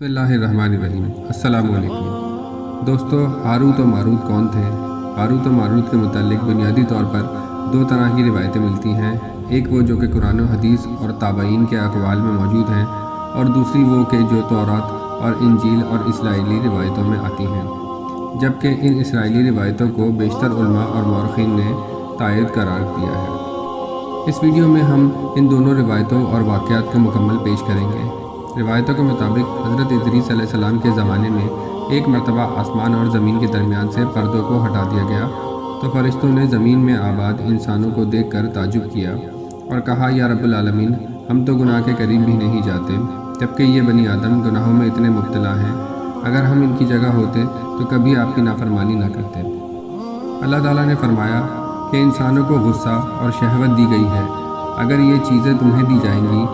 بسم اللہ الرحمن الرحیم۔ السلام علیکم دوستو، ہاروت و ماروت کون تھے؟ ہاروت و ماروت کے متعلق بنیادی طور پر دو طرح کی روایتیں ملتی ہیں، ایک وہ جو کہ قرآن و حدیث اور تابعین کے اقوال میں موجود ہیں، اور دوسری وہ کہ جو تورات اور انجیل اور اسرائیلی روایتوں میں آتی ہیں، جبکہ ان اسرائیلی روایتوں کو بیشتر علماء اور مورخین نے تائید قرار دیا ہے۔ اس ویڈیو میں ہم ان دونوں روایتوں اور واقعات کو مکمل پیش کریں گے۔ روایتوں کے مطابق حضرت ادریس علیہ السلام کے زمانے میں ایک مرتبہ آسمان اور زمین کے درمیان سے پردوں کو ہٹا دیا گیا تو فرشتوں نے زمین میں آباد انسانوں کو دیکھ کر تعجب کیا اور کہا، یا رب العالمین، ہم تو گناہ کے قریب بھی نہیں جاتے، جبکہ یہ بنی آدم گناہوں میں اتنے مبتلا ہیں۔ اگر ہم ان کی جگہ ہوتے تو کبھی آپ کی نافرمانی نہ کرتے۔ اللہ تعالیٰ نے فرمایا کہ انسانوں کو غصہ اور شہوت دی گئی ہے، اگر یہ چیزیں تمہیں دی جائیں گی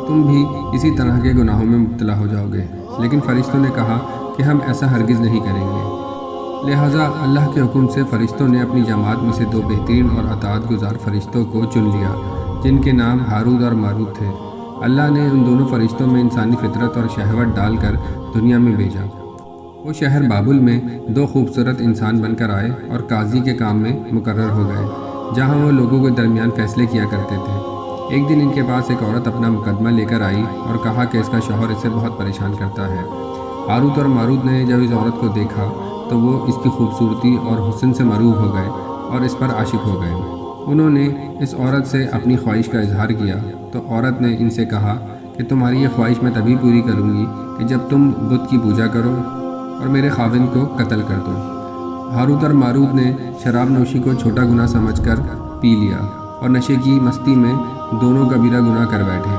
تم بھی اسی طرح کے گناہوں میں مبتلا ہو جاؤ گے، لیکن فرشتوں نے کہا کہ ہم ایسا ہرگز نہیں کریں گے۔ لہٰذا اللہ کے حکم سے فرشتوں نے اپنی جماعت میں سے دو بہترین اور اطاعت گزار فرشتوں کو چن لیا، جن کے نام ہاروت اور ماروت تھے۔ اللہ نے ان دونوں فرشتوں میں انسانی فطرت اور شہوت ڈال کر دنیا میں بھیجا۔ وہ شہر بابل میں دو خوبصورت انسان بن کر آئے اور قاضی کے کام میں مقرر ہو گئے، جہاں وہ لوگوں کے درمیان فیصلے کیا کرتے تھے۔ ایک دن ان کے پاس ایک عورت اپنا مقدمہ لے کر آئی اور کہا کہ اس کا شوہر اسے بہت پریشان کرتا ہے۔ ہاروت اور ماروت نے جب اس عورت کو دیکھا تو وہ اس کی خوبصورتی اور حسن سے مرعوب ہو گئے اور اس پر عاشق ہو گئے۔ انہوں نے اس عورت سے اپنی خواہش کا اظہار کیا تو عورت نے ان سے کہا کہ تمہاری یہ خواہش میں تبھی پوری کروں گی کہ جب تم بت کی پوجا کرو اور میرے خاوند کو قتل کر دو۔ ہاروت اور ماروت نے شراب نوشی کو چھوٹا گناہ سمجھ کر پی لیا اور نشے کی مستی میں دونوں کبیرہ گناہ کر بیٹھے۔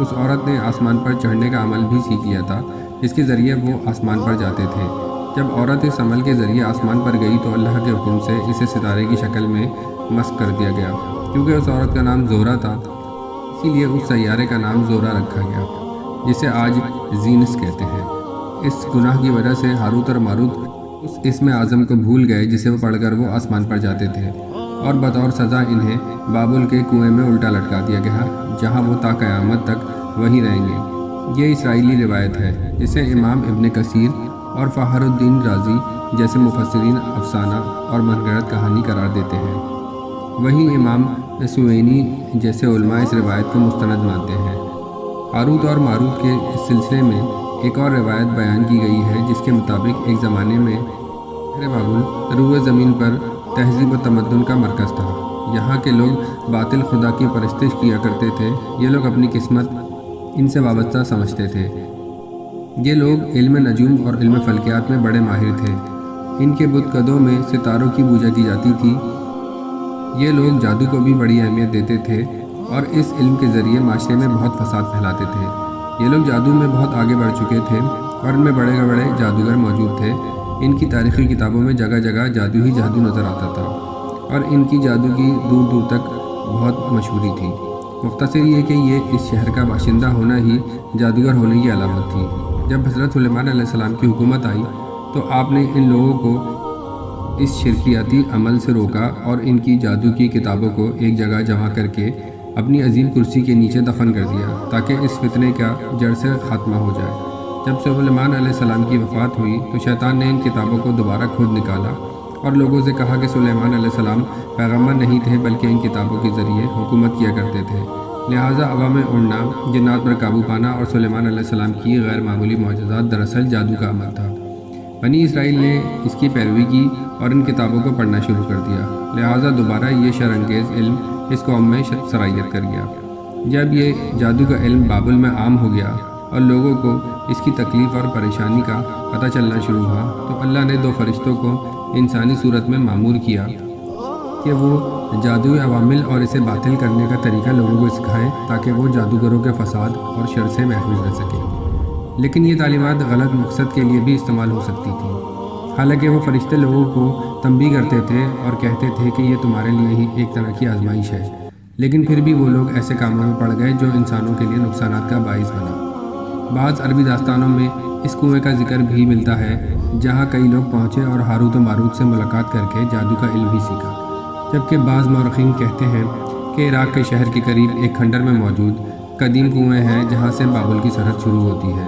اس عورت نے آسمان پر چڑھنے کا عمل بھی سیکھ لیا تھا، جس کے ذریعے وہ آسمان پر جاتے تھے۔ جب عورت اس عمل کے ذریعے آسمان پر گئی تو اللہ کے حکم سے اسے ستارے کی شکل میں مسخ کر دیا گیا۔ کیونکہ اس عورت کا نام زورا تھا، اسی لیے اس سیارے کا نام زورا رکھا گیا، جسے آج زینس کہتے ہیں۔ اس گناہ کی وجہ سے ہاروت اور ماروت اس اسم اعظم کو بھول گئے جسے وہ پڑھ کر وہ آسمان پر جاتے تھے، اور بطور سزا انہیں بابل کے کنویں میں الٹا لٹکا دیا گیا، جہاں وہ تا قیامت تک وہیں رہیں گے۔ یہ اسرائیلی روایت ہے، جسے امام ابن کثیر اور فخر الدین رازی جیسے مفسرین افسانہ اور من گھڑت کہانی قرار دیتے ہیں۔ وہیں امام سوینی جیسے علماء اس روایت کو مستند مانتے ہیں۔ ہاروت اور ماروت کے اس سلسلے میں ایک اور روایت بیان کی گئی ہے، جس کے مطابق ایک زمانے میں شہر بابل روئے زمین پر تہذیب و تمدن کا مرکز تھا۔ یہاں کے لوگ باطل خدا کی پرستش کیا کرتے تھے۔ یہ لوگ اپنی قسمت ان سے وابستہ سمجھتے تھے۔ یہ لوگ علم نجوم اور علم فلکیات میں بڑے ماہر تھے۔ ان کے بت قدوں میں ستاروں کی پوجا کی جاتی تھی۔ یہ لوگ جادو کو بھی بڑی اہمیت دیتے تھے اور اس علم کے ذریعے معاشرے میں بہت فساد پھیلاتے تھے۔ یہ لوگ جادو میں بہت آگے بڑھ چکے تھے اور ان میں بڑے بڑے جادوگر موجود تھے۔ ان کی تاریخی کتابوں میں جگہ جگہ جادو ہی جادو نظر آتا تھا اور ان کی جادو کی دور دور تک بہت مشہوری تھی۔ مختصر یہ کہ یہ اس شہر کا باشندہ ہونا ہی جادوگر ہونے کی علامت تھی۔ جب حضرت سلیمان علیہ السلام کی حکومت آئی تو آپ نے ان لوگوں کو اس شرکیاتی عمل سے روکا اور ان کی جادو کی کتابوں کو ایک جگہ جمع کر کے اپنی عظیم کرسی کے نیچے دفن کر دیا، تاکہ اس فتنے کا جڑ سے خاتمہ ہو جائے۔ جب سلیمان علیہ السلام کی وفات ہوئی تو شیطان نے ان کتابوں کو دوبارہ کھود نکالا اور لوگوں سے کہا کہ سلیمان علیہ السلام پیغمبر نہیں تھے، بلکہ ان کتابوں کے ذریعے حکومت کیا کرتے تھے۔ لہٰذا ہوا میں اڑنا، جنات پر قابو پانا اور سلیمان علیہ السلام کی غیر معمولی معجزات دراصل جادو کا عمل تھا۔ بنی اسرائیل نے اس کی پیروی کی اور ان کتابوں کو پڑھنا شروع کر دیا، لہٰذا دوبارہ یہ شرانگیز علم اس قوم میں سرایت کر گیا۔ جب یہ جادو کا علم بابل میں عام ہو گیا اور لوگوں کو اس کی تکلیف اور پریشانی کا پتہ چلنا شروع ہوا تو اللہ نے دو فرشتوں کو انسانی صورت میں مامور کیا کہ وہ جادوئی عوامل اور اسے باطل کرنے کا طریقہ لوگوں کو سکھائیں، تاکہ وہ جادوگروں کے فساد اور شر سے محفوظ رہ سکیں۔ لیکن یہ تعلیمات غلط مقصد کے لیے بھی استعمال ہو سکتی تھیں۔ حالانکہ وہ فرشتے لوگوں کو تنبیہ کرتے تھے اور کہتے تھے کہ یہ تمہارے لیے ہی ایک طرح کی آزمائش ہے، لیکن پھر بھی وہ لوگ ایسے کاموں میں پڑ گئے جو انسانوں کے لیے نقصانات کا باعث بنا۔ بعض عربی داستانوں میں اس کنویں کا ذکر بھی ملتا ہے، جہاں کئی لوگ پہنچے اور ہاروت و ماروت سے ملاقات کر کے جادو کا علم بھی سیکھا۔ جبکہ بعض مورخین کہتے ہیں کہ عراق کے شہر کے قریب ایک کھنڈر میں موجود قدیم کنویں ہیں، جہاں سے بابل کی سرحد شروع ہوتی ہے۔